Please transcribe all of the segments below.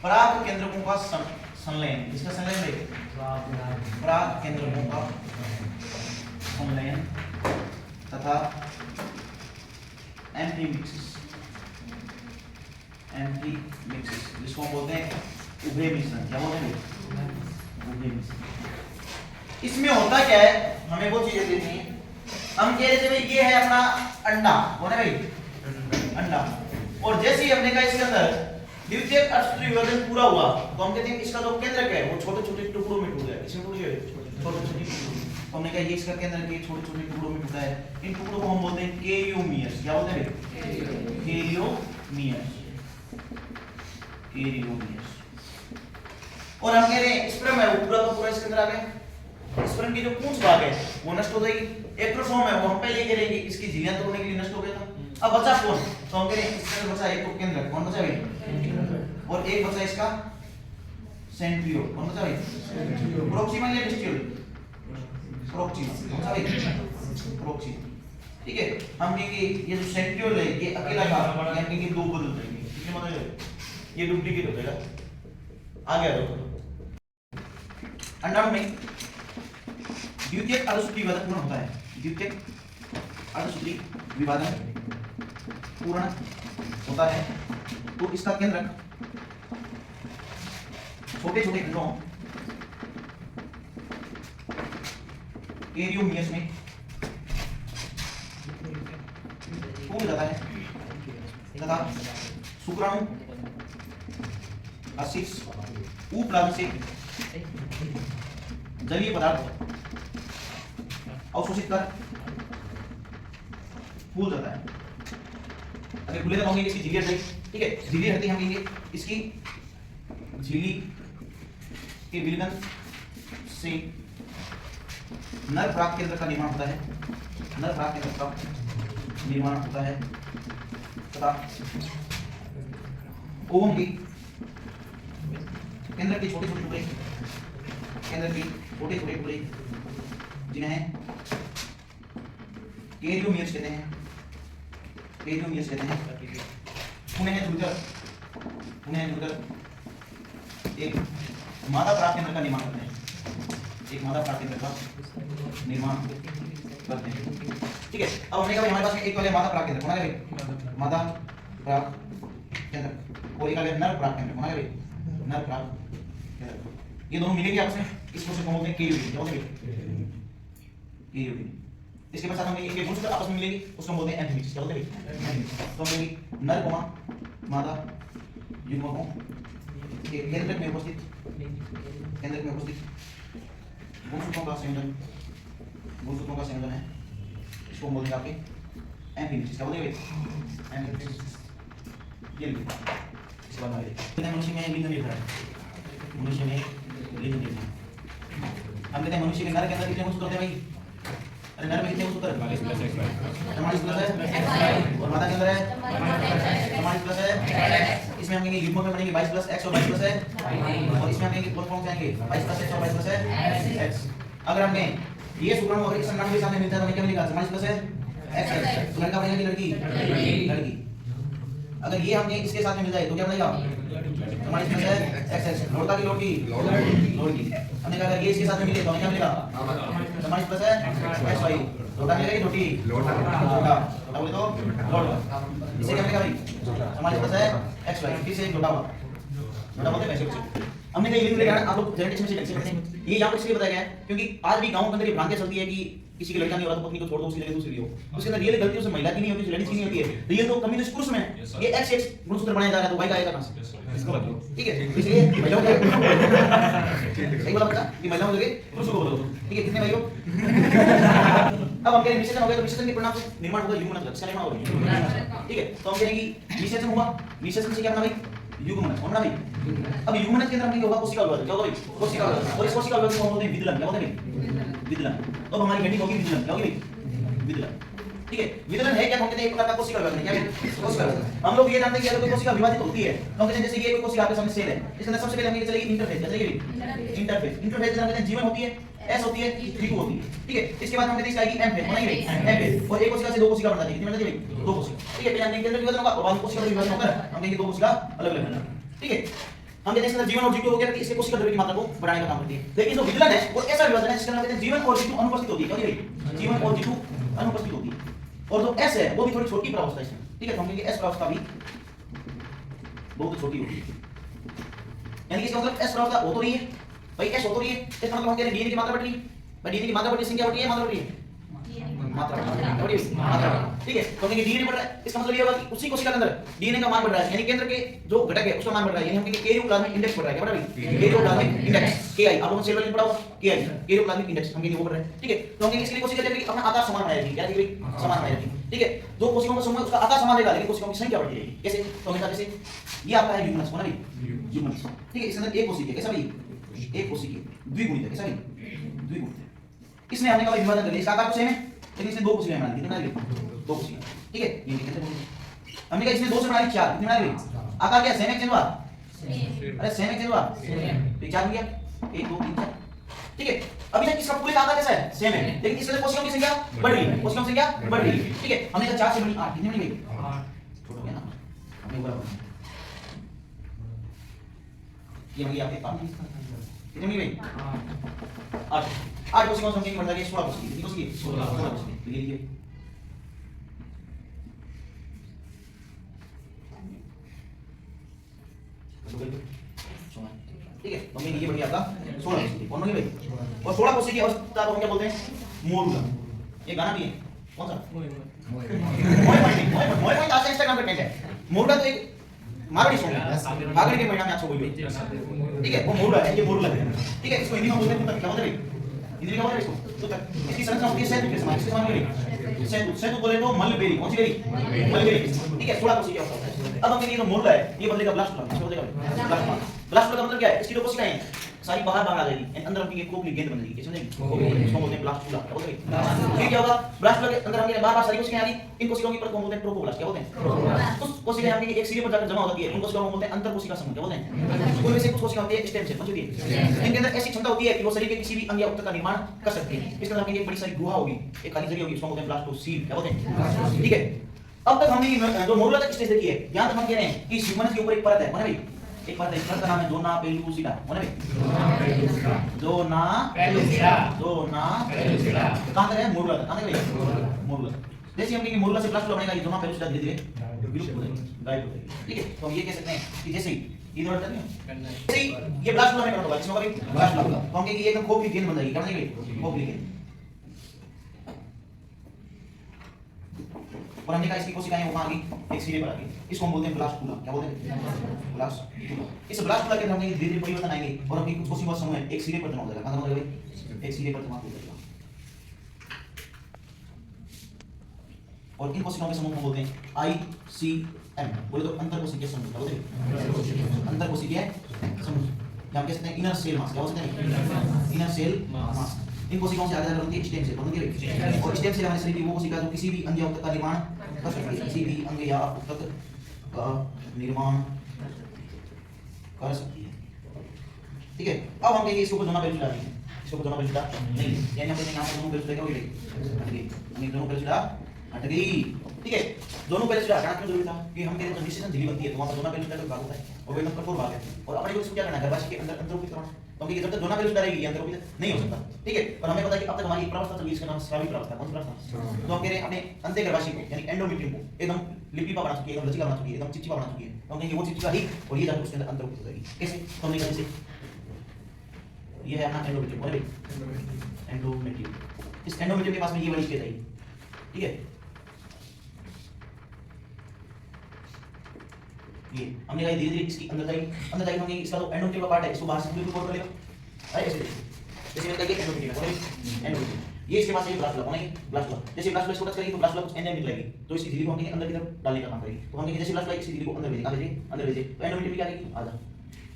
पराग केंद्रकों का संलयन, इसका संलयन है पराग केंद्रकों का संलयन तथा एंटी मिक्सिस, जिसको हम बोलते हैं उभय मिश्रण। क्या बोलते हैं? उभय मिश्रण। इसमें होता क्या है, हमें वो चीजें देनी है। हम कह रहे थे भाई ये है अपना अंडा, कौन है भाई? अंडा। और जैसे ही हमने कहा इसके अंदर द्वितीयक अष्टक विभाजन पूरा हुआ तो हम कहते हैं इसका जो केंद्रक है वो छोटे छोटे टुकड़ों में टूट गया। इसमें टूट गया छोटे छोटे टुकड़ों। तो हमने कहा ये इसका केंद्रक है, छोटे छोटे टुकड़ों में टूटा है। इन टुकड़ों को हम बोलते हैं कैरियोमियर्स। क्या बोलते हैं? कैरियोमियर्स। कैरियोमियर्स। और हम कह रहे हैं स्पर्म है वो पूरा का पूरा इसके अंदर आ गया। स्पर्म की जो पूंछ भाग है वो नष्ट हो जाएगी। एक्ट्रोसोम है वो हम पहले कह रहे हैं इसकी झिल्लियां तोड़ने के लिए नष्ट हो गया था। अब बचा कौन? तो हम कह रहे हैं इसका बचा एक तो केंद्रक, कौन बचा भाई? और एक बचा इसका सेंट्रियोल, कौन बचा भाई? प्रोक्सिमल या डिस्टल? प्रोक्सिमल। कौन सा भाई? प्रोक्सिमल। ठीक है, हम कहेंगे ये जो सेंट्रियोल है ये अकेला भाग, यानी कि दो बदल जाएंगे। कितने मतलब ये डुप्लीकेट हो जाएगा। आ गया देखो अंडाणु में द्वितीयक अर्धसूत्री विभाजन पूर्ण होता है। द्वितीयक अर्धसूत्री विभाजन पूर्ण होता है तो इसका केंद्रक छोटे छोटे खंडों कैरियोमियर्स में टूट जाता है तथा शुक्राणु अवशिष्ट उपप्लाज्म से जलीय पदार्थ अवशोषित कर फूल जाता है। अगर फूले तो होंगे इसकी झिल्ली हट गई। ठीक है, झिल्ली हटती हम कहेंगे इसकी झिल्ली के विलयन से नर पराग केंद्र का निर्माण होता है। नर पराग केंद्र का निर्माण होता है तथा ओवम की केंद्र के छोटे छोटे टुकड़े, केंद्र के छोटे छोटे टुकड़े जिन्हें कैरियोमियर्स कहते हैं, कैरियोमियर्स कहते हैं, उन्हें जुड़कर एक मादा पराग केंद्र का निर्माण करते हैं। एक मादा पराग केंद्र का निर्माण करते हैं। ठीक है, अब हमने कहा हमारे पास एक तो है मादा पराग केंद्र, कौन है भाई? मादा पराग केंद्र। और एक है नर पराग केंद्र, कौन है भाई? नर पराग केंद्र। ये दोनों मिलेंगे आपस में, इसको से बोलते हैं कैरियोमियर। क्या बोलते हैं? कैरियोमियर। इसके पश्चात हम इनके गुण आपस में मिलेंगे, उसको बोलते हैं एंथीमिक्स। क्या बोलते हैं? तो हम लेंगे नर कोमा मादा युग्मकों के केंद्रक में उपस्थित गुणसूत्रों का संयोजन है। इसको हम बोलते हैं आपके एंथीमिक्स। क्या बोलते हैं? एंथीमिक्स। ये लिखिए। इसके बाद आगे मनुष्य में लिंग निर्धारण। मनुष्य में लिंग निर्धारण हम कहते हैं मनुष्य के नर के अंदर कितने गुणसूत्र होते हैं भाई? अरे नर में कितने गुणसूत्र? 44 प्लस है। और मादा के अंदर है 44 प्लस है। इसमें हम कहेंगे युग्म में बनेंगे 22 प्लस x और 22 प्लस है। और इसमें हम कहेंगे कौन से आएंगे? 22 प्लस x और 22 प्लस है x। अगर हम कहें ये शुक्राणु अगर इस अंडाणु के सामने मिलता है तो हमें क्या मिलेगा? 44 प्लस है x। तो लड़का बनेगा कि लड़की? लड़की। अगर ये हम इसके साथ में मिल जाए तो क्या बनेगा? 44 प्लस है x। लड़का की लड़की? लड़की। हमने कहा अगर ये इसके साथ में मिले तो हमें क्या मिलेगा? 44 प्लस है x y। लोटा मिलेगा कि रोटी? लोटा बोले तो लोटा। इसे क्या मिलेगा भाई? 44 प्लस है x y। फिर से एक लोटा हुआ, लोटा बोलते हैं वैसे कुछ। हमने कहा लिंग निर्धारण आप लोग जेनेटिक्स में से कैसे करते हैं? ये यहाँ पर इसलिए बताया गया है क्योंकि आज भी गांव के अंदर ये भ्रांतियां चलती है कि किसी की लड़का नहीं हो रहा तो पत्नी को छोड़ दो, उसकी जगह दूसरी ली हो। उसके अंदर रियल गलती उससे महिला की नहीं होती, लेडीज की नहीं होती है। रियल तो कमी तो पुरुष में ये x गुणसूत्र बनाया जा रहा है तो y का आएगा कहां से? इसको बताओ। ठीक है, इसलिए महिलाओं के सही बोला बच्चा कि महिलाओं के पुरुषों को बोलो। ठीक है, कितने भाइयों? अब हम कह रहे हैं निषेचन हो गया तो निषेचन के परिणाम से निर्माण होगा युग्मनज। इसका निर्माण होगा। ठीक है, तो हम कहेंगे निषेचन हुआ, निषेचन से क्या बना भाई? युग्मनज। कौन बना भाई? अब युग्मनज के अंदर हम होगा कोशिका विभाजन। क्या होगा भाई? कोशिका विभाजन। और इस कोशिका विभाजन को हम बोलते हैं विदलन। क्या बोलते हैं? विदलन। तो हमारी हेडिंग होगी विदलन। क्या होगी भाई? विदलन। ठीक है, विदलन है क्या? हम कहते हैं एक प्रकार का कोशिका विभाजन। क्या है? कोशिका विभाजन। हम लोग ये जानते हैं कि अगर कोई कोशिका विभाजित होती है तो हम कहते हैं जैसे ये कोई कोशिका आपके सामने सेल है, इसके अंदर सबसे पहले हम ये चलेगी इंटरफेस। क्या चलेगी? इंटरफेस। इंटरफेस हम कहते हैं जीवन होती है, एस होती है, थ्री होती है। ठीक है, इसके बाद हम कहते हैं इसका आएगी एम फेज। बनाइए एम फेज। और एक कोशिका से दो कोशिका बन जाती है। कितनी बन जाती है भाई? दो कोशिका। ठीक है, पहले हम केंद्र विभाजन होगा और बाद में कोशिका विभाजन होकर हम कहेंगे दो कोशिका अलग अलग बन जाएंगी। ठीक है, हम कहते हैं इसके अंदर G1 और G2 वगैरह इसके कोशिका द्रव्य की मात्रा को बढ़ाने का काम करती है। लेकिन जो विचलन है वो ऐसा विभाजन है जिसके अंदर कहते हैं G1 और G2 अनुपस्थित होती है। क्या होती है? G1 और G2 अनुपस्थित होती है। और जो S है वो भी थोड़ी छोटी प्रावस्था है इसमें, ठीक है। तो हम कहेंगे S प्रावस्था भी बहुत छोटी होती है, यानी कि इसका मतलब S प्रावस्था हो तो रही है भाई, S हो तो रही है, इसका मतलब हम कह रहे हैं DNA की मात्रा बढ़ रही है भाई, DNA की मात्रा बढ़ रही है, संख्या बढ़ रही है, मात्रा बढ़ रही है, मात्रा, ठीक है। तो कहेंगे डीएनए बढ़ रहा है, इसका मतलब ये होगा कि उसी कोशिका के अंदर डीएनए का मान बढ़ रहा है, यानी केंद्र के जो घटक है उसका मान बढ़ रहा है, यानी हम कहेंगे कैरियोप्लाज्मिक इंडेक्स बढ़ रहा है। क्या बढ़ रहा है? कैरियोप्लाज्मिक इंडेक्स KI, आप लोगों ने सेल वाले पढ़ा होगा KI, कैरियोप्लाज्मिक इंडेक्स, हम कहेंगे वो बढ़ रहा है, ठीक है। तो हम कहेंगे इसके लिए कोशिका क्या करेगी? अपना आकार समान बनाए रखेगी, क्या करेगी? समान बनाए रखेगी, ठीक है। जो कोशिकाओं का समूह है उसका आकार समान रहेगा, लेकिन कोशिकाओं की संख्या बढ़ती रहेगी। कैसे? तो हमेशा जैसे ये आपका है ह्यूमनस, कौन है भाई? ह्यूमनस, ठीक है। इसके अंदर एक कोशिका कैसा भाई? एक कोशिका द्विगुणित है, कैसा भाई? द्विगुणित है। इसने हमने कहा विभाजन कर लिया, इसका आकार तो सेम है लेकिन इसने दो कोशिकाएं बना दी, कितने बना दी? दो कोशिकाएं, ठीक है। ये कहते हैं हमने कहा इसने दो से बना दी चार, कितने बना दी? आकार क्या सेम है चेंज हुआ? अरे सेम है चेंज हुआ, तो चार हो गया, 1 2 3 4, ठीक है। अभी तक इसका पूरे का आकार कैसा है? सेम है, लेकिन इसके अंदर कोशिकाओं की संख्या बढ़ रही है, कोशिकाओं की संख्या बढ़ रही है, ठीक है। हमने कहा 4 से बड़ी 8, कितनी बनी गई? 8, छोड़ हो गया ना, हमने ऊपर बढ़ा ये बन गई आपके 5, कितनी बनी गई? 8 8 कोशिकाओं की संख्या बढ़ गई 16 कोशिका, कितनी कोशिका? 16 कोशिका, तो ये लीजिए ठीक है। तो ये बढ़िया आपका 16 कोशिका, कौन बनी भाई? और 16 कोशिका की अवस्था को हम क्या बोलते हैं? मोरुला। ये गाना भी है, कौन सा? मोए आज इंस्टाग्राम पे ट्रेंड है। मोरुला तो एक मारवाड़ी सॉन्ग है, आगरे के महीना में अच्छा हुई, ठीक है। वो मोरुला है, ये मोरुला है, ठीक है। इसको हिंदी में बोलते हैं, क्या बोलते हैं हिंदी में? क्या बोलते हैं इसको? तो तक इसकी संरचना होती है सेतु के समान, इसके समान नहीं, सेतु, सेतु बोले तो मलबेरी, कौन सी बेरी? मलबेरी, ठीक है। 16 कोशिका होता है। अब हम ये जो मोरुला है ये बदलेगा ब्लास्टुला, इसको बदलेगा ब्लास्टुला। ब्लास्टुला का मतलब क्या है? इसकी जो कोशिकाएं हैं सारी बाहर आ जाएगी, अंदर हम एक खोखली गेंद बन जाएगी, समझेंगे? इसको बोलते हैं ब्लास्टुला, क्या बोलते हैं? फिर क्या होगा? ब्लास्टुला के अंदर हम बाहर सारी कोशिकाएं आ गई, इन कोशिकाओं के ऊपर कौन बोलते हैं? ट्रोफोब्लास्ट, क्या बोलते हैं? कुछ कोशिकाएं हम एक सिरे पर जाकर जमा होती है, उन कोशिकाओं को बोलते हैं अंतर कोशिका समूह, क्या बोलते हैं? उनमें से कुछ कोशिकाएं होती है स्टेम सेल, समझ गए? इनके अंदर ऐसी क्षमता होती है कि वो शरीर के किसी भी अंग या ऊतक का निर्माण कर सकते हैं। इसके अंदर एक बड़ी सारी गुहा होगी, एक खाली जगह होगी, उसको बोलते हैं ब्लास्टोसील, क्या बोलते हैं? ठीक है। अब तक हमने जो मोरुला तक स्टेज देखी है, यहां तक हम कह रहे हैं कि ह्यूमनस के ऊपर एक परत है, कौन है भाई? एक परत है, इस परत का नाम है जोना पेलुसिडा, कौन है भाई? Zona pellucida, zona pellucida. कहां तक है? मोरुला तक, कहां तक भाई? मोरुला। जैसे हम कहेंगे मोरुला से ब्लास्टुला बनेगा, ये जोना पेलुसिडा धीरे धीरे विलुप्त हो जाएगी, गायब हो जाएगी, ठीक है। तो हम ये कह सकते हैं कि जैसे ही इधर उधर नहीं, जैसे ही ये ब्लास्टुला में होगा, इसमें होगा ब्लास्टुला, तो हम कहेंगे ये एकदम खोखली गेंद बन जाएगी, क्या बनेगी? खोखली गेंद। और हमने कहा इसकी कोशिकाएं वो कहां आ गई? एक सिरे पर आ गई, इसको हम बोलते हैं ब्लास्टुला, क्या बोलते हैं? ब्लास्टुला। इस ब्लास्टुला के अंदर हम धीरे धीरे परिवर्तन आएंगे और हम कुछ कोशिका समूह है एक सिरे पर जमा हो जाएगा, कहां जमा हो जाएगा? एक सिरे पर जमा हो जाएगा। और इन कोशिकाओं के समूह को बोलते हैं ICM, बोले तो अंतर कोशिकीय समूह, क्या बोलते हैं? अंतर कोशिकीय समूह। हम कह सकते हैं इनर सेल मास, क्या बोलते हैं? इनर सेल मास। इन कोशिकाओं से आगे जाकर बनती है स्टेम सेल, बनती है। और स्टेम सेल हमारे शरीर की वो कोशिका जो किसी भी अंग या ऊतक का निर्माण कर सकती है, किसी भी अंग या ऊतक का निर्माण कर सकती है, ठीक है। अब हम कहेंगे इसके ऊपर जोना पेलुसिडा नहीं है, इसके ऊपर जोना पेलुसिडा नहीं है, यानी हम कहते हैं यहां पर जोना पेलुसिडा क्या हो गई? हट गई, हमें जोना पेलुसिडा हट गई, ठीक है। दोनों पेलुसिडा हटाना क्यों जरूरी था? कि हम कहते हैं जब निश्चित झिल्ली बनती है तो वहां पर जोना पेलुसिडा का भाग होता है और वो एकदम कठोर भाग है, और अपने को इसको क्या करना है? गर्भाशय के अंदर अंतरोपित करना, क्योंकि जब तक जोना पेलुसिडा रहेगी अंतरोपित नहीं हो सकता, ठीक है। और हमें पता है कि अब तक हमारी एक प्रावस्था चल रही है, इसका नाम स्रावी प्रावस्था, कौन सी प्रावस्था? तो हम कह रहे हैं अपने अंत्य गर्भाशय को यानी एंडोमेट्रियम को एकदम लिपिपा बना चुकी है, एकदम लचीला बना चुकी है, एकदम चिपचिपा बना चुकी है, तो हम कहेंगे वो चिपचिपा ही और ये जाकर उसके अंदर अंतरोपित हो जाएगी। कैसे? तो हमने कहा जैसे ये है अपना एंडोमेट्रियम, बोले एंडोमेट्रियम, इस एंडोमेट्रियम के पास में ये वाली स्पेस आएगी, ठीक है। ये हमने कहा धीरे धीरे इसकी अंदर जाएगी, हमने इसका जो एंडोमेट्रियम का पार्ट है इसको बाहर से बिल्कुल कवर कर लेगा, अरे ऐसे जैसे मैंने कहा एंडोमेट्रियम है, एंडोमेट्रियम ये इसके पास ये ब्लास्टुला, कौन है? ब्लास्टुला। जैसे ब्लास्टुला इसको टच करेगी तो ब्लास्टुला कुछ एंजाइम निकलेगी, तो इसकी झिल्ली को हम अंदर की तरफ डालने का काम करेगी, तो हम कहेंगे जैसे ब्लास्टुला इसी झिल्ली को अंदर भेजेगी, कहां भेजेगी? अंदर भेजेगी, तो एंडोमेट्रियम क्या करेगी? आधा,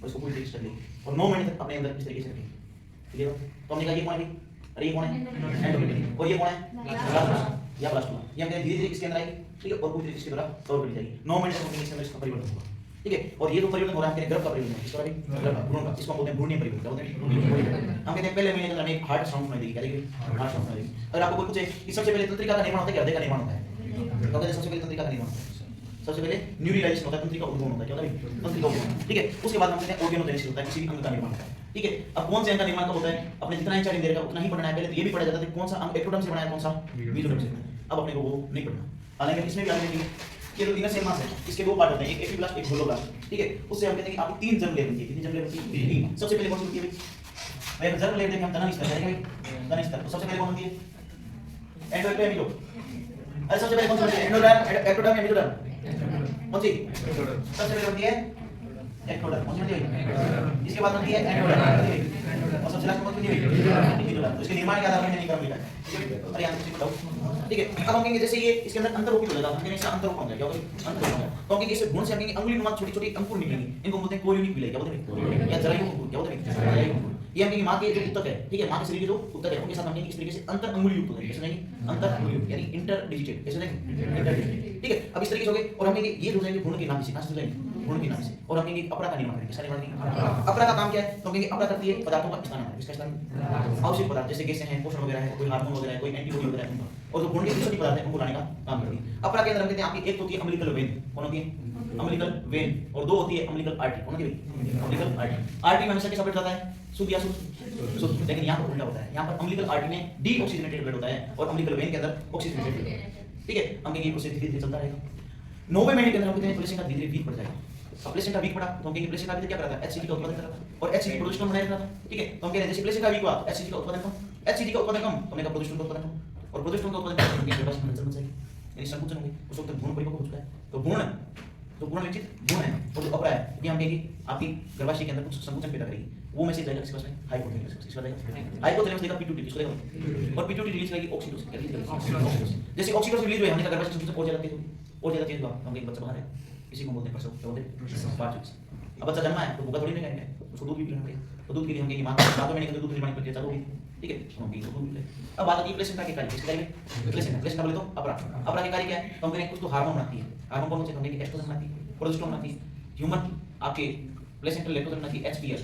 और इसको पूरी तरीके से लेगी और 9 महीने तक अपने अंदर इस तरीके से रखेगी, ठीक है। तो हमने कहा ये कौन है? अरे ये कौन है? एंडोमेट्रियम। और ये कौन है? ब्लास्टुला या ब्लास्टुला। ये हम कहेंगे धीरे धीरे इसके अंदर आएगी, ठीक है, और पूरी तरीके से इसके द्वारा कवर कर जाएगी। 9 महीने तक इसके अंदर इसका परिवर्तन होगा, ठीक है। और ये जो परिवर्तन हो रहा है गर्भ का परिवर्तन है, इसका गर्भ का भ्रूण का, इसको हम बोलते हैं भ्रूणीय परिवर्तन, क्या बोलते हैं? हम कहते हैं पहले महीने के अंदर एक हार्ट साउंड सुनाई देगी, क्या देगी? हार्ट साउंड सुनाई देगी। अगर आपको कोई पूछे कि सबसे पहले तंत्रिका का निर्माण होता है क्या हृदय का निर्माण होता है, तो कहते हैं सबसे पहले तंत्रिका का निर्माण होता है, सबसे पहले न्यूरलाइजेशन होता है, तंत्रिका उद्गम होता है। क्या होता है? तंत्रिका उद्गम। ठीक है, उसके बाद हम कहते हैं ऑर्गेनोजेनेसिस होता है, किसी भी अंग का निर्माण होता है। ठीक है, अब कौन से अंग का निर्माण कब होता है? अपने जितना इंचार्ज देगा उतना ही पढ़ना है। पहले तो ये भी पढ़ा जाता था कौन सा अंग एक्टोडर्म से बना है, कौन सा मेसोडर्म से। अब अपने को वो नहीं पढ़ना, हालांकि इसमें भी आगे देखेंगे कि जो इनर सेल मास है इसके दो पार्ट होते हैं, एक एपिब्लास्ट एक होलोब्लास्ट। ठीक है, उससे हम कहते हैं कि आपकी 3 जर्म लेयर बनती है। कितनी जर्म लेयर बनती है? 3। सबसे पहले कौन सी होती है भाई? भाई जर्म लेयर देखें हम, तना स्तर करेंगे भाई, तना स्तर। तो सबसे पहले कौन होती है? एंडोडर्म एमिलो। अरे सबसे पहले कौन सी होती है? एंडोडर्म, एक्टोडर्म या मेसोडर्म? कौन सी सबसे पहले होती है? एक्टोडर्म। कौन सी होती है? इसके बाद होती है एंडोडर्म, और सबसे लास्ट में कौन सी होती है? मेसोडर्म। इसके निर्माण के आधार पर मैंने क्रम लिखा है। अरे यहां किसी को डाउट? ठीक है, अब हम कहेंगे जैसे ये इसके अंदर अंतरोपी हो जाएगा, हम कहेंगे इसका अंतरोप होगा। क्या होगा? अंतरोप होगा। तो हम कहेंगे इसे गुण से हम कहेंगे अंगुलीनुमा छोटी-छोटी अंकुर निकलेंगे, इनको बोलते हैं कोरियोनिक विलाई। क्या बोलते हैं? या जरायु अंकुर। क्या बोलते हैं? जरायु अंकुर। ये हम कहेंगे मां के जो उत्तक है, ठीक है, मां के शरीर के जो उत्तक है उनके साथ हम कहेंगे इस तरीके से अंतर अंगुली युक्त होंगे। कैसे नहीं? अंतर अंगुली युक्त, यानी इंटरडिजिटेड। कैसे नहीं? इंटरडिजिटेड। ठीक है, अब इस तरीके से हो गए, और हम कहेंगे ये हो जाएंगे गुण के नाम से। कहां से जाएंगे? गुण के नाम से। और हम कहेंगे अपरा का निर्माण करेंगे। किसका निर्माण करेंगे? अपरा का काम क्या है? तो हम कहेंगे अपरा करती है पदार्थों का स्थानांतरण। किसका स्थानांतरण? आवश्यक पदार्थ जैसे गैसें हैं, पोषण वगैरह है, कोई हार्मोन वगैरह है, कोई एंटीबॉडी वगैरह है, और जो गुण के दूसरे पदार्थ हैं उनको लाने का काम करती है। अपरा के अंदर हम कहते हैं आपकी एक तो होती है अम्लिकल वेन। कौन होती है? Umbilical when. और दो होती है अम्लिकल आर्टरी। कौन होती है? Umbilical artery. आर्टरी में हमेशा किसका ब्लड जाता है? शुद्ध या शुद्ध। लेकिन यहाँ पर उल्टा होता है, यहाँ पर अम्लिकल आर्टरी में डीऑक्सीजनेटेड ब्लड होता है और अम्लिकल वेन के अंदर ऑक्सीजनेटेड ब्लड होता है। ठीक है, हम कहेंगे प्रोसेस धीरे-धीरे चलता रहेगा। 90 मिनट के अंदर हम कहते हैं प्लेसेंटा धीरे-धीरे वीक पड़ जाएगा। अब प्लेसेंटा वीक पड़ा तो हम कहेंगे प्लेसेंटा क्या करता है? एचसीजी का उत्पादन करता है, और एचसीजी प्रोजेस्टेरोन बनाए रखता था। ठीक है, तो हम कह रहे हैं जैसे प्लेसेंटा वीक हुआ एचसीजी का उत्पादन कम, एचसीजी का उत्पादन कम, हमने कहा प्रोजेस्टेरोन का उत्पादन कम, और प्रोजेस्टेरोन का उत्पादन कम, हमने कहा बन जाएगी, यानी संकुचन होंगे। उस वक्त भ्रूण परिपक्व हो चुका है। तो भ्रूण लक्षित गुण है, और जो अपरा है ये हम कहेंगे आपकी गर्भाशय के अंदर कुछ संकुचन पैदा करेगी। वो मैसेज जाएगा किसके पास में? हाइपोथैलेमस। किसके पास जाएगा? हाइपोथैलेमस देगा पीट्यूटरी, किसको देगा? और पीट्यूटरी रिलीज करेगी ऑक्सीटोसिन। क्या रिलीज करेगी? जैसे ऑक्सीटोसिन रिलीज हुई हमने कहा गर्भाशय संकुचन और ज्यादा तेज होगी, और ज्यादा तेज हुआ हम एक बच्चा बाहर है, इसी को बोलते हैं प्रसव। क्या बोलते हैं? पार्चुक्स। अब बच्चा जन्मा है तो भूखा थोड़ी नहीं रहेंगे, उसको दूध भी पिलाना पड़ेगा। तो दूध के लिए हम कहेंगे मां रातों में नहीं दूध निर्माण प्रक्रिया चालू होगी। ठीक है, तो हम कहेंगे दूध मिले। अब बात आती है प्लेसेंटा के कार्य। किसके कार्य में? प्लेसेंटा बोले तो अपरा। अपरा के कार्य क्या है? तो हम कहेंगे कुछ तो हार्मोन बनाती है। हार्मोन कौन से? हम कहेंगे एस्ट्रोजन बनाती है, प्रोजेस्टेरोन बनाती है, ह्यूमन आपके प्लेसेंटल लैक्टोजन बनाती है HPL,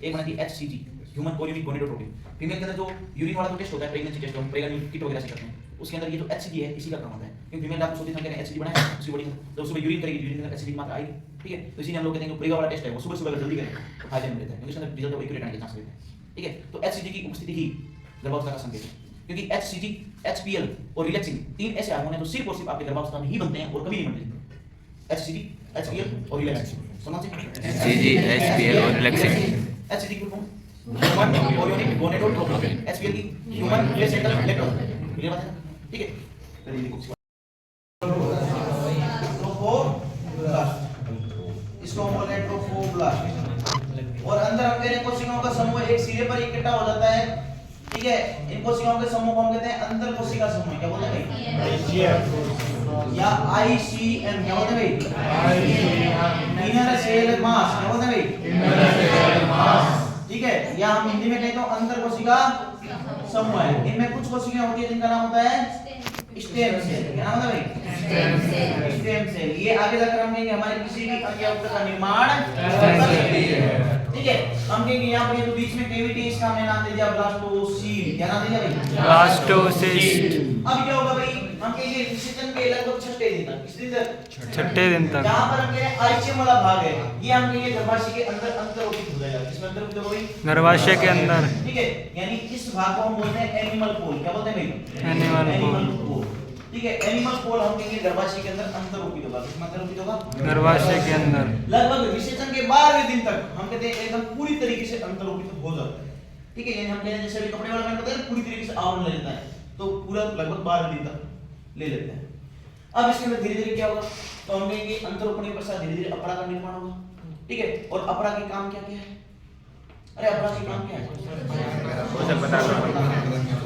एक बनाती है HCG, human chorionic gonadotropin. Female के अंदर जो यूरिन वाला जो टेस्ट होता है, प्रेगनेंसी टेस्ट, हम प्रेगनेंट किट वगैरह से करते हैं, उसके अंदर ये जो HCG है इसी का काम होता है। क्योंकि फीमेल आपको सोती है हम कहते हैं HCG बनाए उसकी बॉडी में, तो सुबह यूरिन करेगी, यूरिन के अंदर HCG की मात्रा आएगी। ठीक है, तो इसीलिए हम लोग कहते हैं कि प्रेगा वाला टेस्ट है वो सुबह सुबह जल्दी करें तो फायदे में रहता है, क्योंकि उसके अंदर रिजल्ट एक्यूरेट आने के चांस रहते हैं। ठीक है, तो HCG की उपस्थिति ही गर्भावस्था का संकेत है, क्योंकि HCG, HPL और रिलैक्सिन तीन ऐसे हार्मोन हैं जो सिर्फ और सिर्फ आपके गर्भावस्था में ही बनते हैं और कभी नहीं बनते। HCG, HPL और रिलैक्सिन। समझ गए? HCG, HPL और रिलैक्सिन। HCG की form human chorionic gonadotropin, HPL की ह्यूमन प्लेसेंटल लैक्टोजन। क्लियर बात है? ठीक है, चलिए देखो इसको हम बोलते हैं ट्रोफोब्लास्ट। और अंदर हम कह रहे हैं कोशिकाओं का समूह एक सिरे पर इकट्ठा हो जाता है। ठीक है, इन कोशिकाओं के समूह को हम कहते हैं अंतर कोशिका समूह। क्या बोलते हैं भाई? या ICM। क्या बोलते हैं भाई? Inner cell mass. क्या बोलते हैं भाई? Inner cell mass. ठीक है, या हम हिंदी में कहते हैं अंतर कोशिका समूह है। इनमें कुछ कोशिकाएं होती है जिनका नाम होता है स्टेम सेल। क्या नाम है भाई? Stem cell. ये आगे जाकर हम कहेंगे हमारे किसी भी अंग या ऊतक का निर्माण करती है। ठीक है, हम कहेंगे यहाँ पर ये जो बीच में कैविटी इसका हमने नाम दे दिया ब्लास्टोसील। क्या नाम दिया भाई? ब्लास्टोसिस्ट। अब क्या होगा भाई? हम कहेंगे निषेचन के लगभग 6 दिन तक, किस दिन तक? 6 दिन तक। जहां पर हम कह रहे हैं आइचियम वाला भाग है, ये हम कहेंगे गर्भाशय के अंदर अंतरोपित हो जाएगा। किसमें अंतरोपित होगा भाई? गर्भाशय के अंदर। ठीक है, यानी इस भाग को हम बोलते हैं एनिमल पोल। क्या बोलते हैं भाई? एनिमल पोल। ठीक है, एनिमल पोल हम कहेंगे गर्भाशय के अंदर अंतरोपित होगा। किसमें अंतरोपित होगा? गर्भाशय के अंदर। लगभग निषेचन के 12वें दिन तक हम कहते हैं एकदम पूरी तरीके से अंतरोपित हो जाता है। ठीक है, यानी हम कहते हैं जैसे अभी कपड़े वाला मैंने बताया पूरी तरीके से आवरण ले लेता है, तो पूरा लगभग 12 दिन तक ले लेते हैं। अब इसके अंदर धीरे धीरे क्या होगा? तो हम कहेंगे अंतरोपण के पश्चात धीरे धीरे अपरा का निर्माण होगा। ठीक है, और अपरा के काम क्या क्या है? अरे अपरा के काम क्या है? उसे बता दो।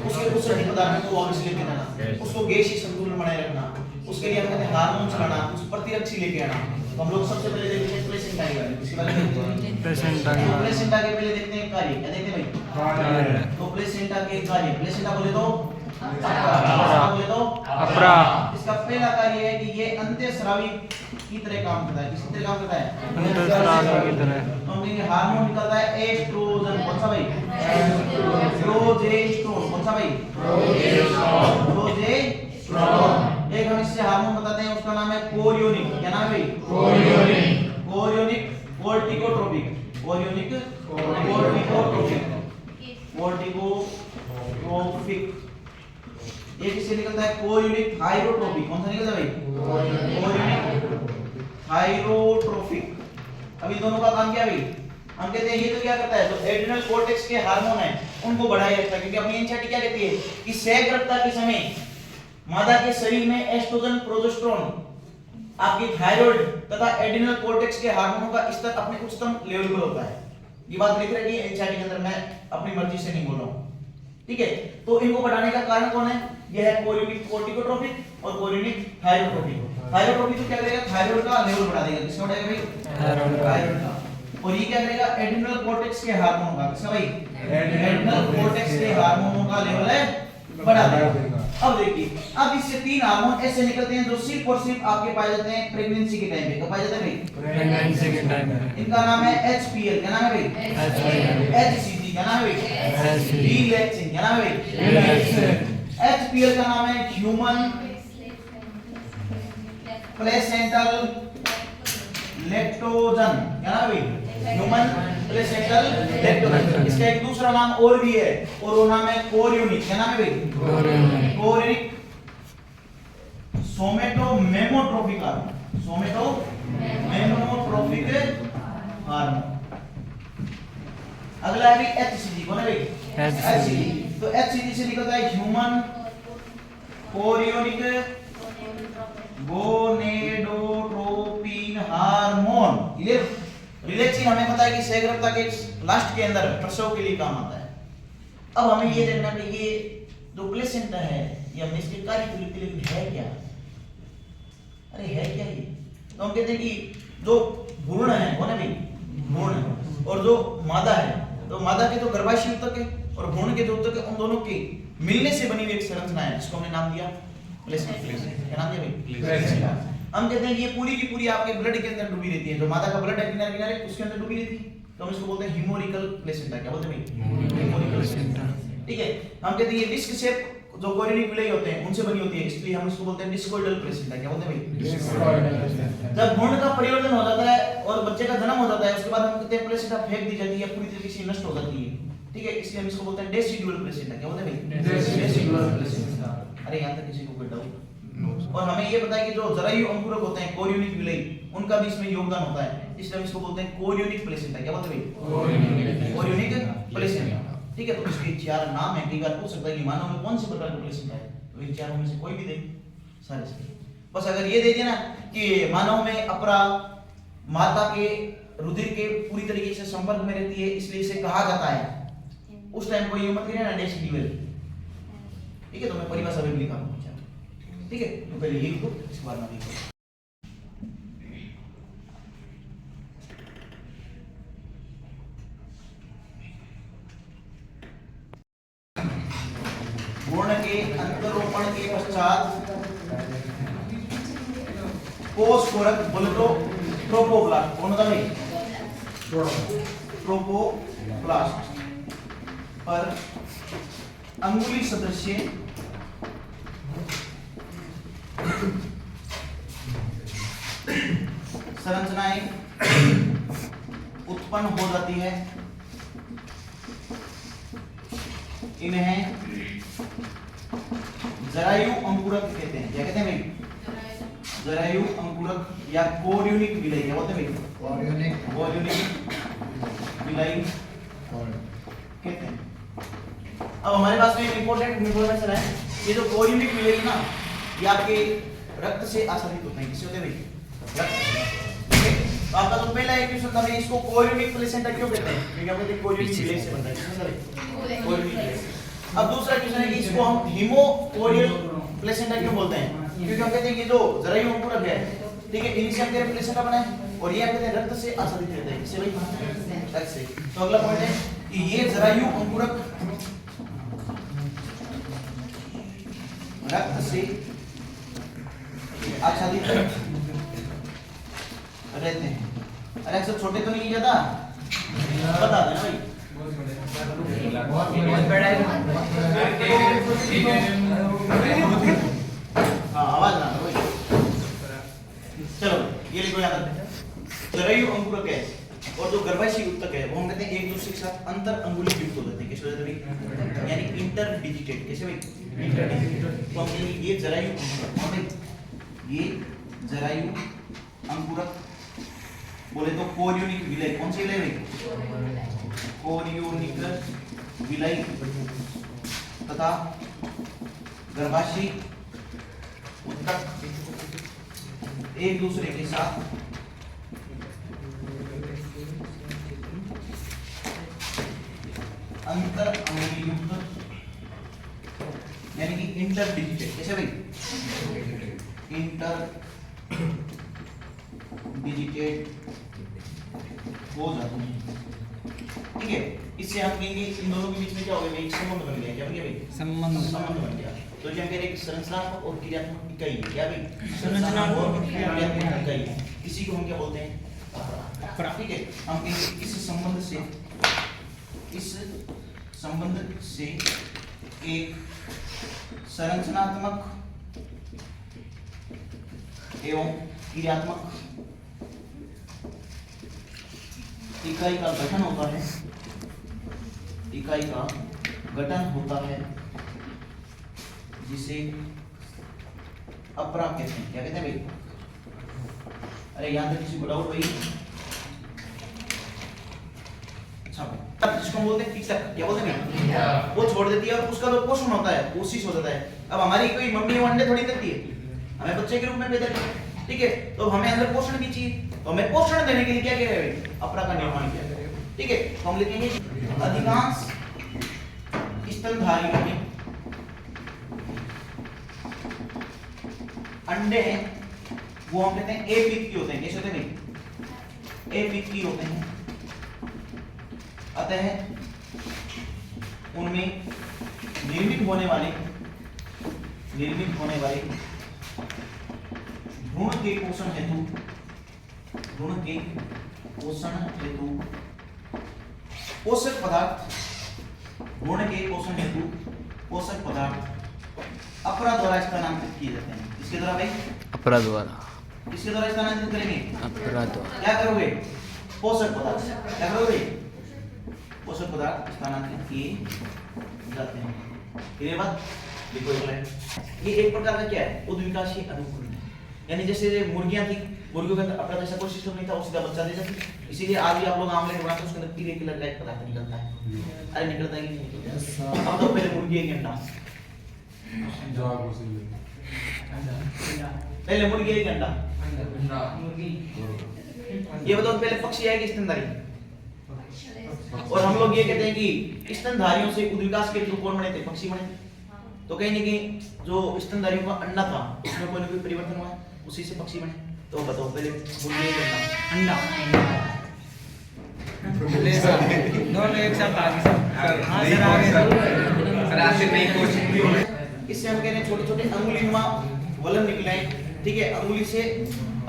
उसके कुछ रहित पदार्थों को वापस लेके आना, उसको गैसीय संतुलन बनाए रखना, उसके लिए हम कहते हैं हार्मोन चलाना, कुछ प्रतिरक्षी लेके आना। तो हम लोग सबसे पहले देखते हैं प्लेसेंटा के बारे में। इसके बारे में प्लेसेंटा के पहले देखते हैं कार्य। क्या देखते हैं भाई? तो प्लेसेंटा के कार्य। प्लेसेंटा बोले तो अपरा। इसका पहला कार्य है कि ये अंत्यस्रावी की तरह काम करता है। किस तरह काम करता है? अंत्यस्रावी की तरह। हम कहेंगे हार्मोन निकलता है एस्ट्रोजन। कौन सा भाई? प्रोजेस्टेरोन। कौन सा भाई? प्रोजेस्टेरोन। एक हम इससे हार्मोन बताते हैं, उसका नाम है कोरियोनिक। क्या नाम है भाई? कोरियोनिक कोर्टिकोट्रोपिक। कोरियोनिक कोर्टिकोट्रोपिक। एक इससे निकलता है कोरियोनिक थायरोट्रोपिक। कौन सा निकलता है भाई? Chorionic thyrotropic. अभी दोनों का काम क्या है भाई? हम कहते हैं ये तो क्या करता है, जो एड्रिनल कोर्टेक्स के हार्मोन है उनको बढ़ाए रखता है, क्योंकि अपनी एनसीईआरटी क्या कहती है कि सहग्रहता के समय मादा के शरीर में एस्ट्रोजन, प्रोजेस्टेरोन, आपकी थायराइड तथा एड्रिनल कोर्टेक्स के हार्मोनों का स्तर अपने उच्चतम लेवल पर होता है। ये बात लिख रखी है एनसीईआरटी के अंदर, मैं अपनी मर्जी से नहीं बोल रहा हूं, ठीक है। तो इनको बढ़ाने का कारण कौन है? यह है कोरियोनिक कोर्टिकोट्रोपिक और कोरियोनिक थायरोट्रोपिक। थायरोट्रोपिक तो क्या करेगा? थायराइड का लेवल बढ़ा देगा। किसका बढ़ाएगा भाई? थायराइड का। और ये क्या करेगा? एड्रिनल कोर्टेक्स के हार्मोन का। किसका भाई? एड्रिनल कोर्टेक्स के हार्मोनों का लेवल है बढ़ा देगा। अब देखिए, अब इससे तीन हार्मोन ऐसे निकलते हैं जो सिर्फ और सिर्फ आपके पाए जाते हैं प्रेगनेंसी के टाइम पे। कब पाए जाते हैं भाई? प्रेगनेंसी के टाइम में। इनका नाम है HPL। क्या नाम है भाई? HCG। क्या नाम है भाई? रिलैक्सिन। क्या नाम है भाई? HPL का नाम है ह्यूमन प्लेसेंटल लैक्टोजन। क्या नाम है भाई? Human placental lactogen. इसका एक दूसरा नाम और भी है, और वो नाम है कोरियोनिक। क्या नाम है भाई? Chorionic somatomammotropic hormone. Somatomammotropic hormone. अगला है भाई HCG। कौन है भाई? HCG। तो HCG से निकलता है human chorionic gonadotropin hormone. Clear? Relaxin हमें पता है कि सहग्रहता के लास्ट के अंदर प्रसव के लिए काम आता है। अब हमें ये देखना है ये जो प्लेसेंटा है ये हमने इसके कार्य के लिए है क्या? अरे है क्या ये? तो हम कहते हैं कि जो भ्रूण है, कौन है भाई? भ्रूण है। और जो मादा है, तो मादा के जो गर्भाशय ऊतक है और भ्रूण के जो ऊतक है, उन दोनों के मिलने से बनी हुई एक संरचना है जिसको हमने नाम दिया प्लेसेंटा। क्या नाम दिया भाई? प्लेसेंटा। हम कहते हैं ये पूरी की पूरी आपके ब्लड के अंदर डूबी रहती है। जो मादा का ब्लड है किनारे किनारे उसके अंदर डूबी रहती है, तो हम इसको बोलते हैं हीमोरिकल प्लेसेंटा। क्या बोलते हैं भाई? हीमोरिकल प्लेसेंटा। ठीक है। हम कहते हैं ये डिस्क शेप जो कोरियोनिक विलाई होते हैं उनसे बनी होती है, इसलिए हम इसको बोलते हैं डिस्कोइडल प्लेसेंटा। क्या बोलते हैं भाई? जब भ्रूण का परिवर्तन हो जाता है और बच्चे का जन्म हो जाता है, उसके बाद हम कहते हैं प्लेसेंटा फेंक दी जाती है, पूरी तरीके से नष्ट हो जाती है, ठीक है। इसलिए हम इसको बोलते हैं डेसिडुअल प्लेसेंटा। क्या बोलते हैं भाई? Decidual placenta. अरे यहां तक किसी को कोई डाउट? और हमें ये पता है कि जो जरायु अंकुरक होते हैं कोरियोनिक विलाई, उनका भी इसमें योगदान होता है, इसलिए हम इसको बोलते हैं कोरियोनिक प्लेसेंटा। क्या बोलते हैं भाई? Chorionic placenta. ठीक है। तो इसके चार नाम है। कई बार पूछ सकता है कि मानव में कौन से प्रकार का प्लेसेंटा है, तो इन चारों में से कोई भी दे, सारे से। बस अगर ये दे दिया ना कि मानव में अपरा माता के रुधिर के पूरी तरीके से संपर्क में रहती है, इसलिए इसे कहा जाता है, उस टाइम को ये मत गिरे ना डेसिडुअल। ठीक है। तो मैं परिभाषा भी लिखा हूं, ठीक है। तो पहले ये लिखो, इसके बाद में लिखो। भ्रूण के अंतरोपण के पश्चात कोष कोरक बोले तो ट्रोपोब्लास्ट। कौन होता भाई? ट्रोपोब्लास्ट पर अंगुली सदृश्य संरचनाएं उत्पन्न हो जाती है। इन्हें जरायु अंकुरक कहते हैं। क्या कहते हैं भाई? जरायु अंकुरक या कोरियोनिक विलाई। क्या बोलते हैं भाई? कोरियोनिक विलाई कहते हैं। अब हमारे पास में एक इंपॉर्टेंट इन्फॉर्मेशन है, ये जो कोरियोनिक विलाई ना, ये आपके रक्त से आसादित होते हैं। किससे होते हैं भाई? रक्त। ठीक है। तो आपका जो पहला एक क्वेश्चन था, इसको कोरियोनिक प्लेसेंटा क्यों कहते हैं? क्योंकि हम कहते हैं कोरियोनिक विलाई से बनता है। Chorionic villi. अब दूसरा क्वेश्चन है कि इसको हम हीमोकोरियल प्लेसेंटा क्यों बोलते हैं? क्योंकि हम कहते हैं कि जो जरायु अंकुरक है, ठीक है, इनसे हम तेरे प्लेसेंटा बना है, और ये कहते हैं रक्त से आसादित रहता है। किससे भाई? रक्त से। तो अगला पॉइंट है कि ये जरायु अंकुरक रक्त से आच्छादित रहते हैं। अरे अक्सर छोटे तो नहीं ज्यादा, बता देना भाई। बहुत बड़ा है। हाँ, आवाज ना चलो ये लिखो यहाँ तक। जरायु अंकुरक है और जो गर्भाशय उत्तक है वो हम कहते हैं एक दूसरे के साथ अंतर अंगुली युक्त हो जाते हैं। कैसे हो जाते हैं भाई? यानी इंटर डिजिटेड। कैसे भाई? Inter digitated. तो हम कहेंगे ये जरायु अंकुरक। हाँ भाई ये जरायु अंकुरक बोले तो कोरियोनिक विलय। कौन सी विलय भाई? कोरियोनिक विलय तथा गर्भाशय उत्तक एक दूसरे के साथ अंतर अंगुली युक्त यानी कि इंटर डिजिटेड। कैसे भाई? इंटर डिजिटेड हो जाते हैं। ठीक है, इससे हम कहेंगे इन दोनों के बीच में क्या हो गया? एक संबंध बन गया। क्या बन गया भाई? संबंध बन गया। तो जो हम कह रहे हैं संरचनात्मक और क्रियात्मक इकाई है। क्या भाई? संरचनात्मक और क्रियात्मक इकाई है। इसी को हम क्या बोलते हैं? अपरा। ठीक है, हम कहेंगे इस संबंध से एक संरचनात्मक एवं क्रियात्मक इकाई का गठन होता है। इकाई का गठन होता है जिसे अपरा कहते हैं। क्या कहते हैं भाई? अरे यहां तक किसी को डाउट भाई? अच्छा भाई, जिसको बोलते हैं फिक्सर। क्या बोलते हैं? वो छोड़ देती है और उसका जो पोषण होता है कोशिश हो जाता है। अब हमारी कोई मम्मी अंडे थोड़ी देती है, हमें बच्चे के रूप में पैदा करती है। ठीक है, तो हमें अंदर पोषण भी चाहिए, तो हमें पोषण देने के लिए क्या किया है भाई? अपरा का निर्माण किया है। ठीक है, तो हम लिखेंगे अधिकांश स्तनधारियों में अंडे वो हम कहते हैं एपिकी होते हैं। कैसे होते हैं? एपिकी होते हैं। अतः उनमें निर्मित होने वाले भ्रूण के पोषण हेतु पोषक पदार्थ अपरा द्वारा स्थानांतरित किए जाते हैं। इसके द्वारा भाई? अपरा द्वारा। किसके द्वारा स्थानांतरित करेंगे? अपरा द्वारा। क्या करोगे? पोषक पदार्थ। क्या करोगे? पोषक पदार्थ स्थानांतरित किए जाते हैं। फिर ये बात देखो एक लाइन, ये एक प्रकार का क्या है? उद्विकाशीय अनुकूलन है। यानी जैसे मुर्गियां थी, मुर्गियों के अंदर अपना जैसा कोई सिस्टम नहीं था, वो सीधा बच्चा दे जाती। इसीलिए आज भी आप लोग आमलेट बनाते हैं उसके अंदर पीले कलर का एक पदार्थ निकलता है। अरे निकलता है कि नहीं निकलता? अब तो पहले मुर्गी एक अंडा, पहले मुर्गी एक अंडा। ये बताओ पहले पक्षी है कि स्तनधारी? और हम लोग ये कहते हैं कि स्तनधारियों से उद्विकास के थ्रू कौन बने थे? पक्षी बने थे। तो कहीं ना कहीं जो स्तनधारियों का अंडा था उसमें कोई ना कोई परिवर्तन हुआ, उसी से पक्षी बने। तो बताओ पहले मुर्गी एक अंडा, दोनों एक साथ आगे सर। इससे हम कह रहे हैं छोटे छोटे अंगुलीनुमा वलन निकले हैं। ठीक है, अंगुली से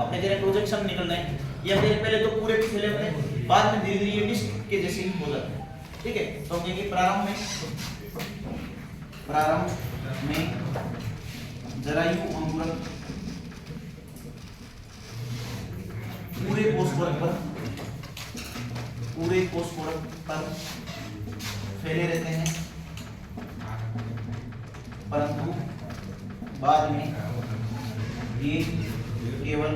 अपने जरा प्रोजेक्शन निकल रहे हैं। ये हम पहले तो पूरे फैले होते हैं, बाद में धीरे धीरे ये डिस्क के जैसे हो जाते हैं। ठीक है, तो हम कहेंगे प्रारंभ में जरायु अंकुरक पूरे कोषपरक पर फैले रहते हैं, परंतु बाद में ये केवल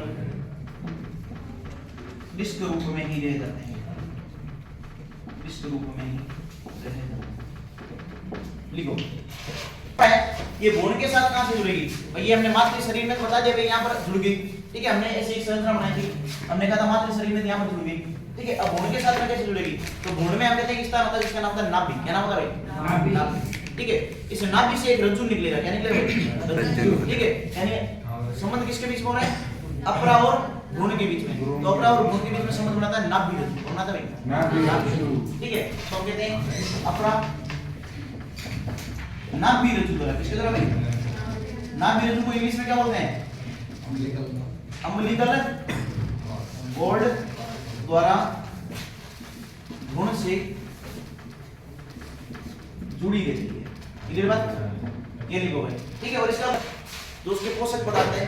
डिस्क रूप में ही रह जाते हैं। डिस्क रूप में ही रह जाते हैं। लिखो ये भ्रूण के साथ कहां से जुड़ेगी भाई? ये हमने मातृ शरीर में बता दिया भाई, यहाँ पर जुड़ गई। ठीक है, हमने ऐसे एक संरचना बनाई थी, हमने कहा था मातृ शरीर में यहाँ पर जुड़ गई। ठीक है, अब भ्रूण के साथ में कैसे जुड़ेगी? तो भ्रूण में हम कहते हैं कि स्थान होता है जिसका नाम था नाभि। क्या नाम होता है भाई? नाभि। ठीक है, इस नाभि से एक रज्जु निकलेगा। क्या निकलेगा? रज्जु। ठीक है, यानी संबंध किसके बीच में हो रहा है? अपरा और भ्रूण के बीच में। तो अपरा और भ्रूण के बीच में संबंध बनाता है नाभि रज्जु। बनाता है भाई नाभि। ठीक है, तो हम कहते हैं अपरा नाभि रज्जु द्वारा। किसके द्वारा भाई? नाभि रज्जु को इंग्लिश में क्या बोलते हैं? अम्बिलिकल कॉर्ड द्वारा भ्रूण से जुड़ी रहती है। क्लियर बात? ये लिखो भाई। ठीक है, और इसका जो उसके पोषक पदार्थ है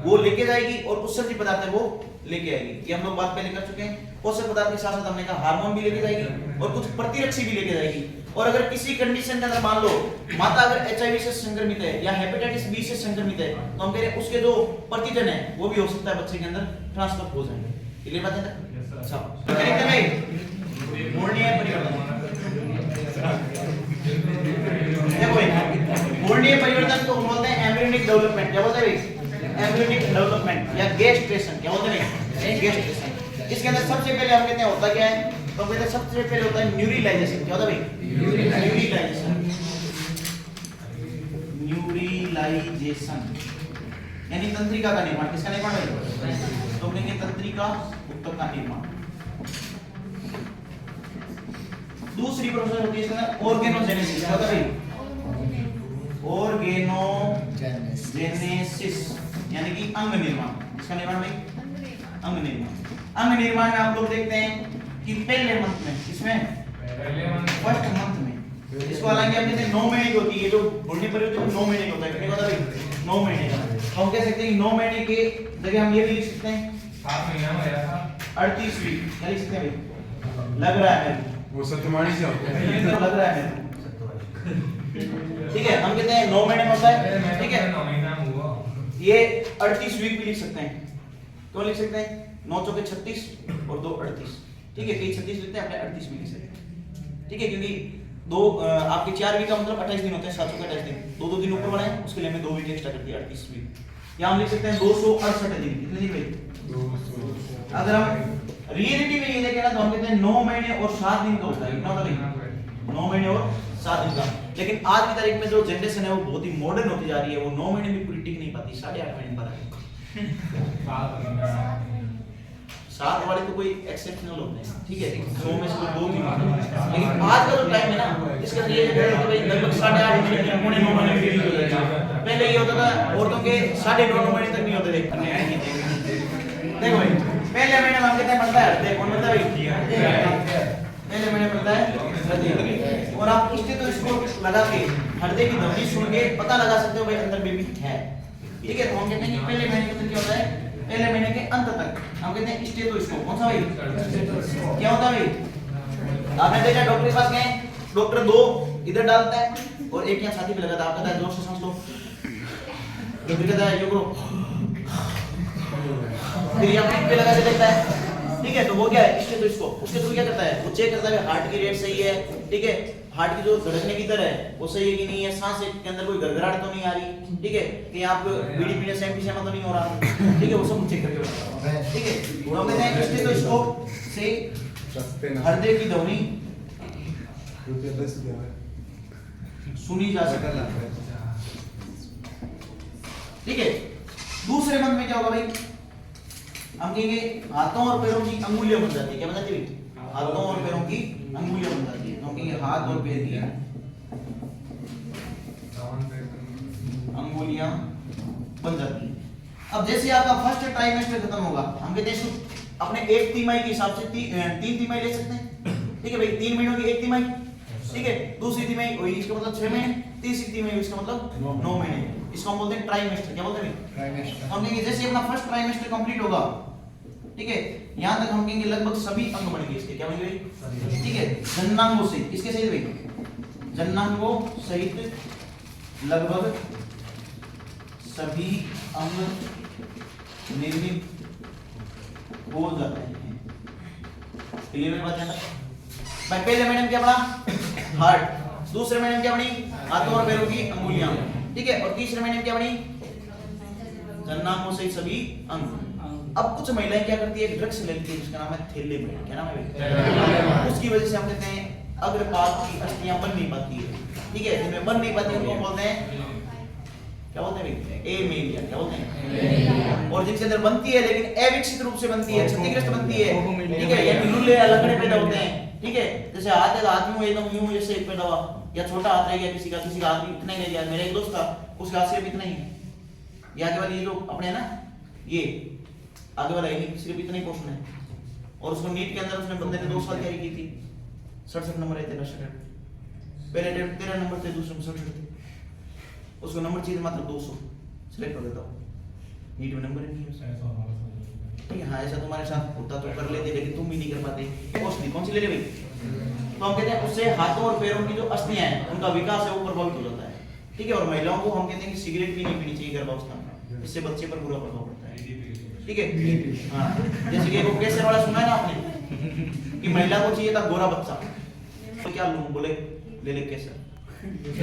वो लेके जाएगी और उत्सर्जित पदार्थ है वो लेके आएगी। ये हम लोग बात पहले कर चुके हैं। पोषक पदार्थ के साथ साथ हमने कहा हार्मोन भी लेके जाएगी और कुछ प्रतिरक्षी भी लेके जाएगी। और अगर किसी कंडीशन के अंदर मान लो माता अगर एचआईवी से संक्रमित है या हेपेटाइटिस बी से संक्रमित है तो हम कह रहे हैं उसके जो प्रतिजन है वो भी हो सकता है बच्चे के अंदर ट्रांसफर हो जाएंगे। क्लियर बात है? अच्छा करेक्ट है भाई। मूर्णीय परिवर्तन देखो भाई, मूर्णीय परिवर्तन को बोलते हैं एम्ब्रियोनिक डेवलपमेंट। क्या बोलते हैं भाई? एम्ब्रियोनिक डेवलपमेंट या गेस्टेशन। क्या बोलते हैं भाई? गेस्टेशन। इसके अंदर सबसे पहले हम कहते हैं होता क्या है तो कहते हैं सबसे पहले होता है न्यूरलाइजेशन। क्या होता है भाई? न्यूरलाइजेशन। न्यूरलाइजेशन यानी तंत्रिका का निर्माण। किसका निर्माण भाई? तो कहेंगे तंत्रिका ऊतक का निर्माण। दूसरी प्रोसेस होती है इसका ऑर्गेनोजेनेसिस। क्या होता है भाई? ऑर्गेनोजेनेसिस यानी कि अंग निर्माण। इसका निर्माण भाई? अंग निर्माण। अंग निर्माण में आप लोग देखते हैं कि पहले मंथ में, इसमें फर्स्ट मंथ में इसको हालांकि हम कहते हैं 9 महीने की होती है। जो भ्रूण परिवर्तन 9 महीने का होता है। कितने का होता है भाई? 9 महीने का। हम कह सकते हैं 9 महीने के जगह हम ये भी लिख सकते हैं 7 महीना में आया था 38 वीक। क्या लिख सकते हैं भाई? लग रहा है मेरे वो सत्यवाणी से होता है। ये तो लग रहा है मेरे ठीक है। हम कहते हैं 9 महीने में होता है। ठीक है 9 महीना हुआ। ये 38 वीक भी लिख सकते हैं। क्यों लिख सकते हैं? 9 चौके 36 और 2 38। ठीक है कई 36 लिखते हैं अपने 38 में लिख सकते हैं। ठीक है क्योंकि दो आपके 4 वीक का मतलब 28 दिन होते हैं। 7 चौके 28 दिन। 2 दिन ऊपर बढ़ाएं उसके लिए हमें 2 वीक एक्स्ट्रा कर दिया 38 वीक। यहां हम लिख सकते हैं 268 दिन। कितने दिन भाई? अगर हम रियलिटी में ये देखें ना तो हम कहते हैं 9 महीने और 7 दिन का होता है। कितना होता है? 9 महीने और 7 दिन का। लेकिन आज की तारीख में जो जनरेशन है वो बहुत ही मॉडर्न होती जा रही है। वो 9 महीने में पूरी टिक नहीं पाती। 8.5 महीने में पाती। 7 वाले तो कोई एक्सेप्शनल होते हैं। ठीक है 100 में से 2-3 लेकिन आज का जो टाइम है ना इसका ये है कि भाई लगभग 8.5 महीने 9 महीने में डिलीवरी हो जाएगी। पहले ये होता था औरतों के 9.5 महीने तक नहीं होते थे। देखो भाई पहले महीने में हम कहते हैं बनता है हृदय। कौन बनता है भाई? पहले महीने बनता है हृदय। और आप स्टेथोस्कोप लगा के हृदय की धड़कन सुन के पता लगा सकते हो भाई अंदर बेबी है। ठीक है तो हम कहते हैं कि पहले महीने के अंदर क्या होता है? पहले महीने के अंत तक हम कहते हैं स्टेथोस्कोप। कौन सा भाई? क्या होता है भाई? आपने देखा डॉक्टर के पास गए, डॉक्टर 2 इधर डालता है और एक यहाँ छाती पे लगाता है। आप कहता है जोर से सांस लो। डॉक्टर कहता है यो करो। फिर यहाँ पीठ पे लगा के देखता है। ठीक है तो वो क्या है? स्टेथोस्कोप। उसके थ्रू क्या करता है? वो चेक करता है हार्ट की रेट सही है। ठीक है हार्ट की जो धड़कने की दर है वो सही है कि नहीं है। सांस के अंदर कोई गड़गड़ाहट तो नहीं आ रही। ठीक है कि आप बीड़ी पीने से एम्फीसेमा तो नहीं हो रहा। ठीक है वो सब चेक करके बताता है। ठीक है वो हम कहते हैं स्टेथोस्कोप से हृदय की ध्वनि सुनी जा सकती है। ठीक है दूसरे मंथ में क्या होगा भाई? हम कहेंगे हाथों और पैरों की अंगुलियां बन जाती है। क्या बन जाती है? हाथों और पैरों की अंगुलियां बन जाती है। हम कहेंगे हाथ और पैर की अंगुलियां बन जाती है। अब जैसे आपका फर्स्ट ट्राइमेस्टर खत्म होगा हम कहते हैं अपने एक तिमाही के हिसाब से 3 तिमाही ले सकते हैं। ठीक है भाई 3 महीनों की एक तिमाही। ठीक है दूसरी तिमाही वही इसका मतलब 6 महीने। तीसरी तिमाही इसका मतलब 9 महीने। इसको हम बोलते हैं ट्राइमेस्टर। क्या बोलते हैं? ट्राइमेस्टर। हम कहेंगे जैसे अपना फर्स्ट ट्राइमेस्टर कंप्लीट होगा ठीक है यहां तक हम कहेंगे लगभग सभी अंग बन गए इसके। क्या बन गए? ठीक है जननांगों सहित। इसके सहित भाई जननांगों सहित लगभग सभी अंग निर्मित हो जाते हैं। क्लियर है बात है ना भाई? पहले महीने में क्या बना? हार्ट। दूसरे महीने में क्या बनी? हाथों और पैरों की अंगुलियां। ठीक है और तीसरे महीने में क्या बनी? जननांगों सहित सभी अंग। अब कुछ महिलाएं क्या करती है? ड्रग्स लेती है जिसका नाम है थैलेमाइड। क्या नाम है? उसकी वजह से हम कहते हैं अग्रपाद की अस्थियां बन नहीं पाती है। ठीक है जिनमें बन नहीं पाती उनको बोलते हैं क्या बोलते हैं? एमेलिया। क्या बोलते हैं? और जिनके अंदर बनती है लेकिन अविकसित रूप से बनती है, क्षतिग्रस्त बनती है। ठीक है यानी लुल्ले या लंगड़े पैदा होते हैं। ठीक है जैसे हाथ है तो हाथ में एकदम यूं जैसे एक पैदा हुआ या छोटा हाथ रह गया किसी का हाथ भी इतना ही रह गया। मेरा एक दोस्त था उसके हाथ से भी इतना ही है। ये आगे वाली ये जो अपने है ना ये आगे वाला है सिर्फ इतना ही पोर्शन है। और उसको नीट के अंदर उसने बंदे ने 2 साल तैयारी की थी। 67 नंबर है तेरा स्टूडेंट। पहले अटेम्प्ट 13 नंबर थे, दूसरे में 67 थे। उसको नंबर चाहिए मात्र 200 सिलेक्ट हो देता हूँ। हीट में नंबर नहीं है उसका। ठीक है, हाँ ऐसा तुम्हारे साथ होता तो कर लेते, लेकिन तुम भी नहीं कर पाते। औषधि कौन सी ले ले भाई? तो हम कहते हैं उससे हाथों और पैरों की जो अस्थियां हैं उनका विकास है वो प्रभावित हो जाता है। ठीक है, और महिलाओं को हम कहते हैं कि सिगरेट भी नहीं पीनी चाहिए गर्भावस्था में, इससे बच्चे पर बुरा प्रभाव पड़ता है। ठीक है, हाँ जैसे कि वो केसर वाला सुना है ना आपने कि महिला को चाहिए था गोरा बच्चा, तो क्या लूं, बोले ले ले केसर।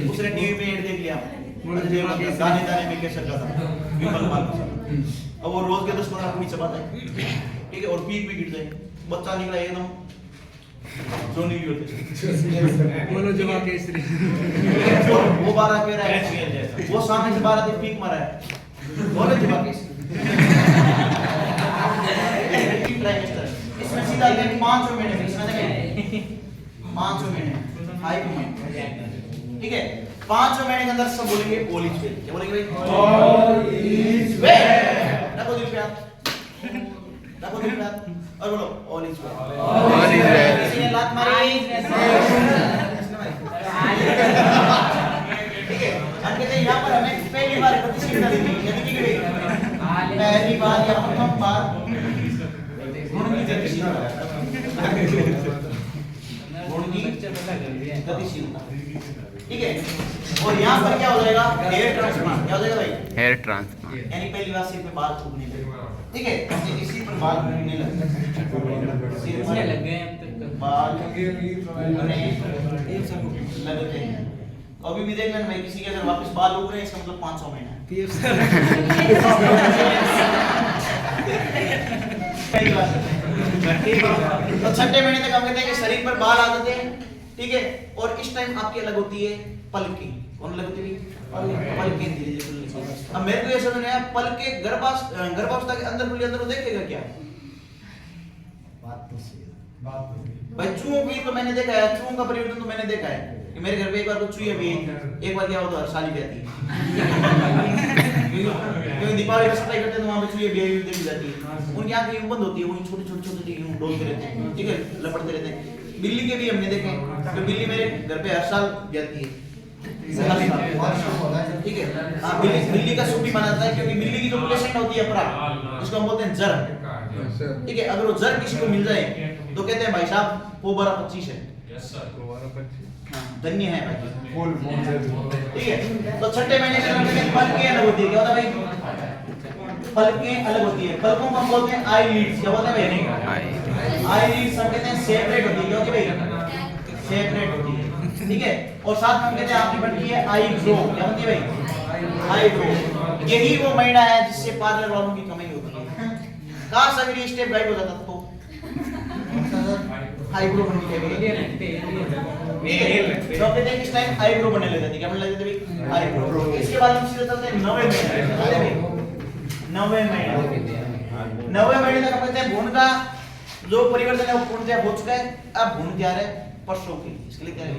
उसने टीवी में ऐड देख लिया, दाने दाने में केसर का था, अब वो रोज के 10-15 पूरी चबाता है। ठीक है, और पीक भी गिर जाए, बच्चा निकला एकदम सोनी भी होते मनोजवा केसरी। और वो 12 कह रहा है वो सामने से 12 पीक मारा है, बोले जवा केसरी। इसमें सीधा लेंगे 500 महीने में, इसमें देखें 500 महीने 5 महीने। ठीक है, 500 महीने के अंदर सब बोलेंगे ऑल इज वेल। क्या बोलेंगे भाई? All is well. रखो दिल पे हाथ, रखो दिल पे हाथ और बोलो all is well. All is well. किसी ने लात मारी? ठीक है, हम कहते हैं यहाँ पर हमें पहली बार प्रतिष्ठित देनी है, यानी कि पहली बार या प्रथम बार गुण की गतिशीलता, गुण की गतिशीलता। ठीक है, और यहाँ पर क्या हो जाएगा? Hair transplant. क्या हो जाएगा भाई? Hair transplant. यानी पहली बार सिर पे बाल उगने लगे। ठीक है, इसी पर बाल उगने लगे, सिर पर लग गए अब तक बाल उगने लगते हैं। अभी भी देख लेना भाई, किसी के अगर वापस बाल उग रहे हैं इसका मतलब 500 महीना है। तो छठे महीने तक हम कहते हैं कि शरीर पर बाल आ जाते हैं। ठीक है, और इस टाइम आपकी अलग होती है पलकें। कौन अलग होती है? पलकें धीरे धीरे खुलनी चाहिए। अब मेरे को ये समझ नहीं आया, पलकें गर्भावस्था के अंदर खुली, अंदर वो देखेगा क्या? बात तो सही है। भाई चूहों की तो मैंने देखा है, चूहों का परिवर्तन तो मैंने देखा है कि मेरे घर पे एक बार तो चूहे भी, एक बार क्या होता है साली भी आती है। क्योंकि दीपावली का सप्लाई करते हैं तो वहां पे चूहे भी देखी जाती है, उनकी आंखें यूं बंद होती है, वही छोटे छोटे छोटे यूं डोलते रहते हैं। ठीक है, लपटते रहते हैं। बिल्ली के भी हमने देखे, तो बिल्ली मेरे घर पे हर साल जाती है। ठीक है, हाँ बिल्ली का सूप भी बना जाता है, क्योंकि बिल्ली की जो पेशेंट होती है अपरा, जिसको हम बोलते हैं जर। ठीक है, अगर वो जर किसी को मिल जाए तो कहते हैं भाई साहब वो बड़ा 25 है। धन्य है भाई। ठीक है, तो छठे महीने के अंदर पलकें अलग होती है। क्या होता है भाई? पलकें अलग होती है। पलकों को हम बोलते हैं आईलिड्स। क्या बोलते हैं भाई? आईलिड्स हम कहते हैं सेपरेट होती है। क्या होती है भाई? सेपरेट होती है। ठीक है, और साथ में हम कहते हैं आपकी बनती है आईब्रो। क्या बनती है भाई? आईब्रो। यही वो महीना है जिससे पार्लर वालों की कमाई होती है। काश अगर ये स्टेप गायब हो जाता तो आईब्रो बनती है। ठीक है, तो हम कहते हैं इस टाइम आईब्रो बनने लग जाती है। क्या बनने लग जाती है भाई? आईब्रो। इसके बाद हम सीधे चलते हैं 9वें महीने। 9वें महीने, 9वें महीने तक हम कहते हैं भ्रूण का जो परिवर्तन है वो पूर्णतः हो चुका है। अब भ्रूण क्या है? प्रसव के लिए, इसके लिए क्या है?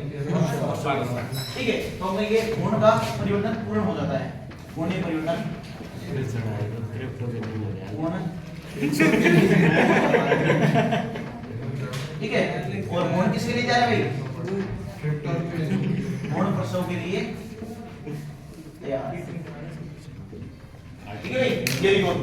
ठीक है, तो हम ये भ्रूण का परिवर्तन पूर्ण हो जाता है। भ्रूणीय परिवर्तन ठीक है, और भ्रूण किसके लिए जा रहा है भाई? भ्रूण प्रसव के लिए तैयार। ठीक है भाई, वेरी गुड।